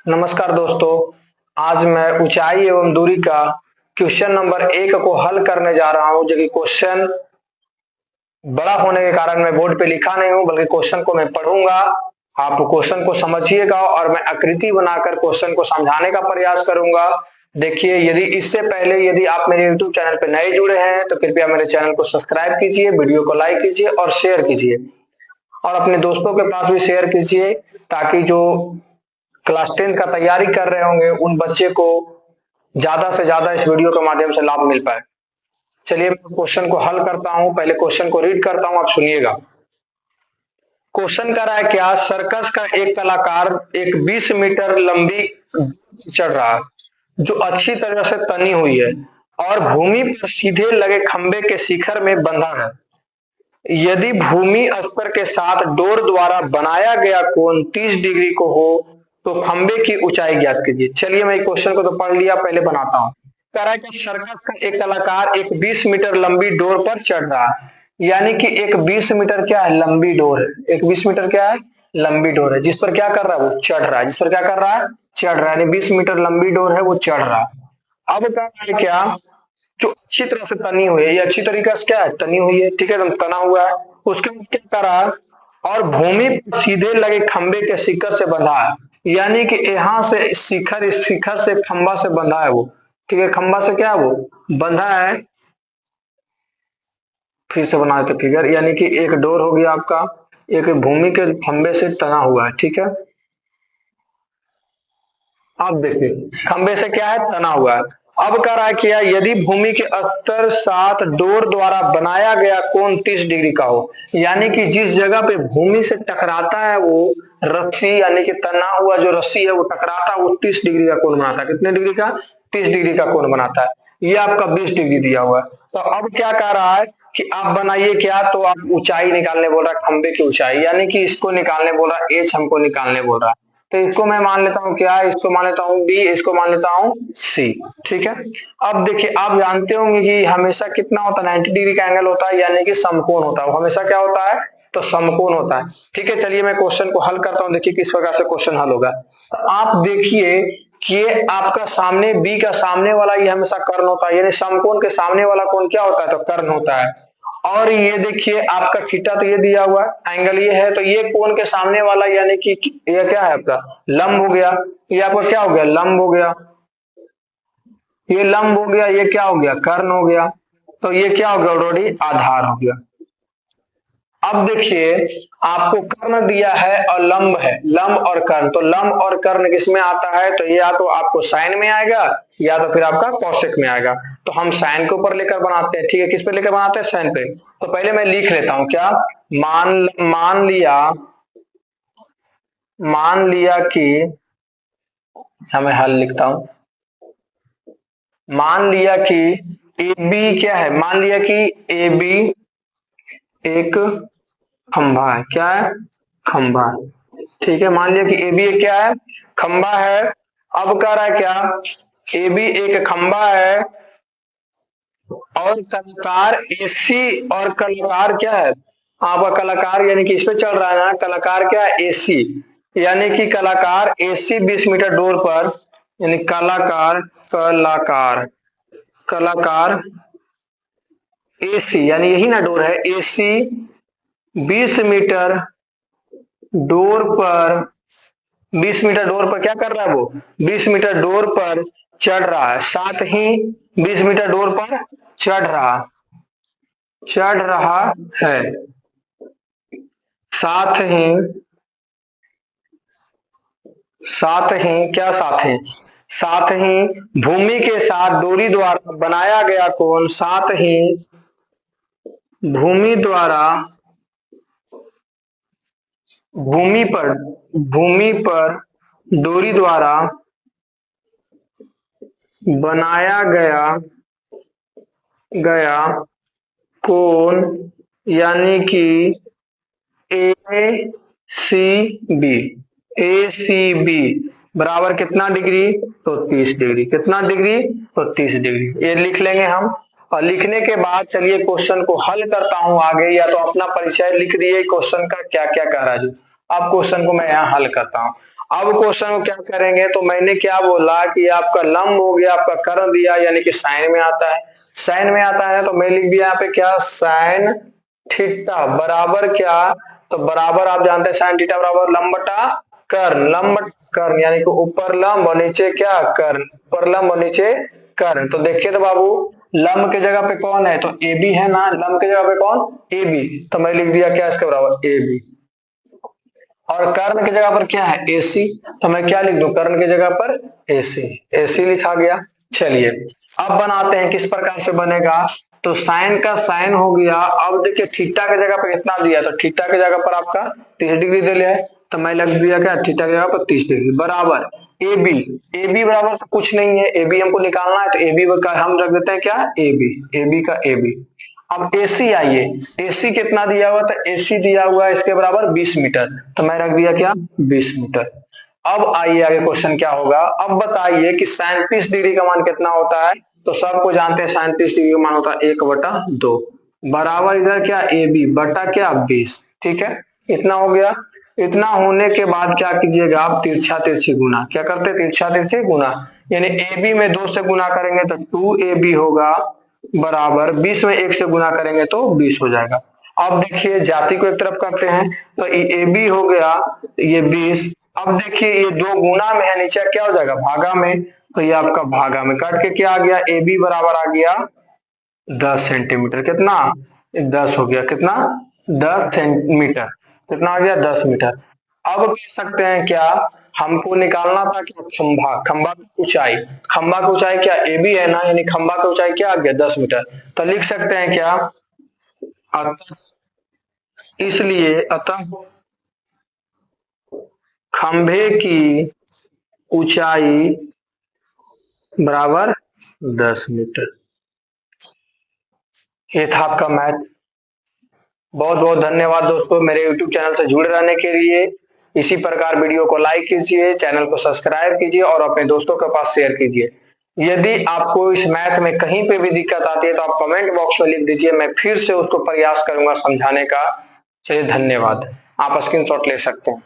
नमस्कार दोस्तों, आज मैं ऊंचाई एवं दूरी का क्वेश्चन नंबर 1 को हल करने जा रहा हूं। जो कि क्वेश्चन बड़ा होने के कारण मैं बोर्ड पे लिखा नहीं हूं, बल्कि क्वेश्चन को मैं पढ़ूंगा। आप क्वेश्चन को समझिएगा और मैं आकृति बनाकर क्वेश्चन को समझाने का प्रयास करूंगा। देखिए, यदि इससे पहले यदि आप मेरे यूट्यूब चैनल पर नए जुड़े हैं तो कृपया मेरे चैनल को सब्सक्राइब कीजिए, वीडियो को लाइक कीजिए और शेयर कीजिए और अपने दोस्तों के पास भी शेयर कीजिए, ताकि जो क्लास 10 का तैयारी कर रहे होंगे उन बच्चे को ज्यादा से ज्यादा इस वीडियो के माध्यम से लाभ मिल पाए। चलिए मैं क्वेश्चन को हल करता हूं। पहले क्वेश्चन को रीड करता हूं, आप सुनिएगा। क्वेश्चन कर रहा है क्या, सर्कस का एक कलाकार एक 20 मीटर लंबी चढ़ रहा है जो अच्छी तरह से तनी हुई है और भूमि पर सीधे लगे खंबे के शिखर में बंधा है। यदि भूमि स्तर के साथ डोर द्वारा बनाया गया कोण 30 डिग्री को हो तो खंबे की ऊंचाई ज्ञात कीजिए। चलिए मैं क्वेश्चन को तो पढ़ लिया, पहले बनाता हूं। कह रहा है कि सर्कस का एक कलाकार एक 20 मीटर लंबी डोर पर चढ़ रहा है, यानी कि एक 20 मीटर क्या है, लंबी डोर है। एक 20 मीटर क्या है, लंबी डोर है, जिस पर क्या कर रहा है, वो चढ़ रहा है। जिस पर क्या कर रहा है, चढ़ रहा है, यानी 20 मीटर लंबी डोर है, वो चढ़ रहा है। अब कह रहा है क्या, जो अच्छी तरह से तनी हुई है, ये अच्छी तरीके से क्या है, तनी हुई है, ठीक है, एकदम तना हुआ है। उसके बाद क्या करा, और भूमि पर सीधे लगे खंबे के शिखर से बंधा है, यानी कि यहाँ से शिखर, इस शिखर से खंबा से बंधा है वो, ठीक है, खंबा से क्या है, वो बंधा है। फिर से बना देते फिगर, यानी कि एक डोर हो गया आपका, एक भूमि के खंबे से तना हुआ है, ठीक है। अब देखिए खंबे से क्या है, तना हुआ है। अब कह रहा है क्या, यदि भूमि के स्तर साथ डोर द्वारा बनाया गया कोण 30 डिग्री का हो, यानी कि जिस जगह पे भूमि से टकराता है वो रस्सी, यानी कि तना हुआ जो रस्सी है वो टकराता है, वो 30 डिग्री का कोण बनाता है। कितने डिग्री का, 30 डिग्री का कोण बनाता है। ये आपका 20 डिग्री दिया हुआ है। तो अब क्या कह रहा है कि आप बनाइए क्या, तो आप ऊंचाई निकालने बोल रहा है, खंबे की ऊंचाई, यानी कि इसको निकालने बोल रहा है, एच हमको निकालने बोल रहा है। तो इसको मैं मान लेता हूँ क्या, इसको मान लेता हूँ बी, इसको मान लेता हूँ सी, ठीक है। अब देखिए, आप जानते होंगे कि हमेशा कितना होता है, 90 डिग्री का एंगल होता है, यानी कि समकोण होता है। वो हमेशा क्या होता है, तो समकोण होता है, ठीक है। चलिए मैं क्वेश्चन को हल करता हूँ, देखिए किस प्रकार से क्वेश्चन हल होगा। तो आप देखिए कि ये आपका सामने बी का सामने वाला ये हमेशा कर्ण होता है, यानी समकोण के सामने वाला कोण क्या होता है, तो कर्ण होता है। और ये देखिए आपका थीटा तो ये दिया हुआ है, एंगल ये है, तो ये कोण के सामने वाला यानी कि ये क्या है आपका लंब हो गया। ये आपका क्या हो गया, लंब हो गया। ये लंब हो गया, ये क्या हो गया, कर्ण हो गया। तो ये क्या हो गया, ऑलरेडी आधार हो गया। अब देखिए आपको कर्ण दिया है और लंब है, लंब और कर्ण। तो लंब और कर्ण किसमें आता है, तो ये या तो आपको साइन में आएगा या तो फिर आपका कौशिक में आएगा। तो हम साइन के ऊपर लेकर बनाते हैं, ठीक है। किस पे लेकर बनाते हैं, साइन पे। तो पहले मैं लिख लेता हूं क्या, मान लिया कि हमें हल लिखता हूं। मान लिया कि ए बी क्या है, मान लिया कि ए बी एक खंभा है, क्या है, खंभा है, ठीक है। मान लिया कि ए बी एक क्या है, खंभा है। अब कह रहा है क्या, ए बी एक खंभा है और कलाकार एसी, और कलाकार क्या है, आपका कलाकार यानी कि इस पे चल रहा है ना, कलाकार क्या है, एसी, यानी कि कलाकार एसी 20 मीटर डोर पर, यानी कलाकार कलाकार कलाकार एसी, यानी यही ना डोर है, एसी 20 मीटर डोर पर, 20 मीटर डोर पर क्या कर रहा है, वो 20 मीटर डोर पर चढ़ रहा है। साथ ही 20 मीटर डोर पर चढ़ रहा है। साथ ही क्या, साथ ही भूमि के साथ डोरी द्वारा बनाया गया कोण, साथ ही भूमि द्वारा भूमि पर डोरी द्वारा बनाया गया कोण, यानी कि ए सी बी बराबर कितना डिग्री, तो 30 डिग्री। कितना डिग्री, तो 30 डिग्री। ये लिख लेंगे हम। और लिखने के बाद चलिए क्वेश्चन को हल करता हूं आगे, या तो अपना परिचय लिख दिए क्वेश्चन का क्या क्या कह रहा है। अब क्वेश्चन को मैं यहाँ हल करता हूं। अब क्वेश्चन को क्या करेंगे, तो मैंने क्या बोला कि आपका लंब हो गया, आपका कर्ण दिया यानी कि साइन में आता है, साइन में आता है तो मैं लिख दिया यहाँ पे क्या, साइन थीटा बराबर क्या, तो बराबर आप जानते हैं साइन थीटा बराबर लंब बटा कर्ण, लंब बटा कर्ण यानी कि ऊपर लंब और नीचे क्या कर्ण, ऊपर लंब और नीचे कर्ण। तो देखिए तो बाबू लंब के जगह पे कौन है, तो ए बी है ना, लंब के जगह पे कौन, ए बी, तो मैं लिख दिया क्या इसके बराबर ए बी, और कर्ण की जगह पर क्या है एसी, तो मैं क्या लिख दूं कर्ण की जगह पर एसी, एसी लिखा गया। चलिए अब बनाते हैं किस प्रकार से बनेगा, तो साइन का साइन हो गया, अब देखिए थीटा की जगह पर कितना दिया, तो थीटा की जगह पर आपका 30 डिग्री दे लिया है, तो मैं लग दिया क्या थीटा की जगह पर 30 डिग्री बराबर ए बी, ए बी बराबर तो कुछ नहीं है, ए बी हमको निकालना है, तो ए बी का हम रख देते हैं क्या ए बी, ए बी का ए बी। अब एसी आइए, एसी कितना दिया हुआ था, एसी दिया हुआ है इसके बराबर 20 मीटर, तो मैं रख दिया क्या 20 मीटर। अब आइए आगे क्वेश्चन क्या होगा, अब बताइए कि 37 डिग्री का मान कितना होता है, तो सबको जानते हैं 37 डिग्री का मान होता है 1/2 बराबर इधर क्या ए बी बटा क्या 20, ठीक है, इतना हो गया। इतना होने के बाद क्या कीजिएगा आप तिरछा तिरछी गुना, क्या करते हैं तिरछा तिरछी गुना, यानी ए बी में 2 से गुना करेंगे तो 2ab होगा बराबर 20 में 1 से गुना करेंगे तो 20 हो जाएगा। अब देखिए जाति को एक तरफ करते हैं, तो ए बी हो गया ये 20, अब देखिए ये 2 गुना में है, नीचे क्या हो जाएगा भागा में, तो ये आपका भागा में कट के क्या आ गया ए बी बराबर आ गया 10 सेंटीमीटर, कितना 10 हो गया, कितना 10 सेंटीमीटर, कितना आ गया 10 मीटर। अब कह सकते हैं क्या, हमको निकालना था कि खंभा, खंभा की ऊंचाई, खंभा की ऊंचाई क्या ए बी है ना, यानी खंभा की ऊंचाई क्या आ गया 10 मीटर, तो लिख सकते हैं क्या अतः, इसलिए अतः खंभे की ऊंचाई बराबर 10 मीटर। ये था आपका मैथ। बहुत बहुत धन्यवाद दोस्तों मेरे YouTube चैनल से जुड़े रहने के लिए। इसी प्रकार वीडियो को लाइक कीजिए, चैनल को सब्सक्राइब कीजिए और अपने दोस्तों के पास शेयर कीजिए। यदि आपको इस मैथ में कहीं पे भी दिक्कत आती है तो आप कमेंट बॉक्स में लिख दीजिए, मैं फिर से उसको प्रयास करूंगा समझाने का। चलिए धन्यवाद, आप स्क्रीनशॉट ले सकते हैं।